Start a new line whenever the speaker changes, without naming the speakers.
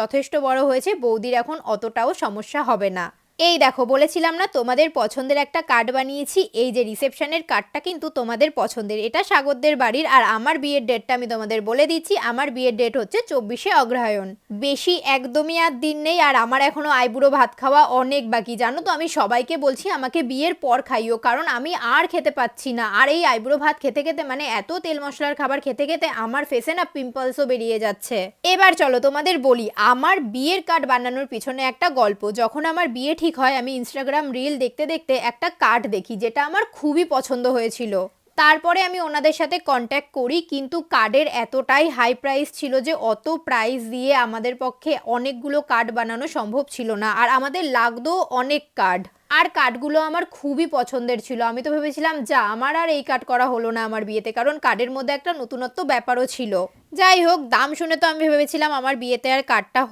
যথেষ্ট বড় হয়েছে, বৌদির এখন অতটাও সমস্যা হবে না। এই দেখো, বলেছিলাম না তোমাদের পছন্দের একটা কার্ড বানিয়েছি। এই যে রিসেপশনের কার্ডটা কিন্তু তোমাদের পছন্দের, এটা সাগরদের বাড়ির। আর আমার বিয়ের ডেটটা আমি তোমাদের বলে দিচ্ছি, আমার বিয়ের ডেট হচ্ছে 24শে অগ্রহায়ণ। বেশি একদমই আর দিন নেই, আর আমার এখনো আইবুড়ো ভাত খাওয়া অনেক বাকি। জানো তো, আমি সবাইকে বলছি আমাকে বিয়ের পর খাইও, কারণ আমি আর খেতে পাচ্ছি না। আর এই আইবুড়ো ভাত খেতে খেতে, মানে এত তেল মশলার খাবার খেতে খেতে আমার ফেসে না পিম্পলসও বেরিয়ে যাচ্ছে। এবার চলো তোমাদের বলি আমার বিয়ের কার্ড বানানোর পিছনে একটা গল্প। যখন আমার বিয়ে ঠিক হয়, আমি ইনস্টাগ্রাম রিল দেখতে দেখতে একটা কার্ড দেখি যেটা আমার খুবই পছন্দ হয়েছিল। তারপরে আমি ওনাদের সাথে কন্ট্যাক্ট করি, কিন্তু কার্ডের এতটাই হাই প্রাইস ছিল যে অত প্রাইস দিয়ে আমাদের পক্ষে অনেকগুলো কার্ড বানানো সম্ভব ছিল না, আর আমাদের লাগতো অনেক কার্ড। আর কার্ডগুলো আমার খুবই পছন্দের ছিল। আমি তো ভেবেছিলাম যা, আমার আর এই কার্ড করা হলো না আমার বিয়েতে, কারণ কার্ডের মধ্যে একটা নতুনত্ব ব্যাপারও ছিল। যাই হোক, দাম শুনে তো আমি ভেবেছিলাম আমার বিয়েতে আর কার্ডটা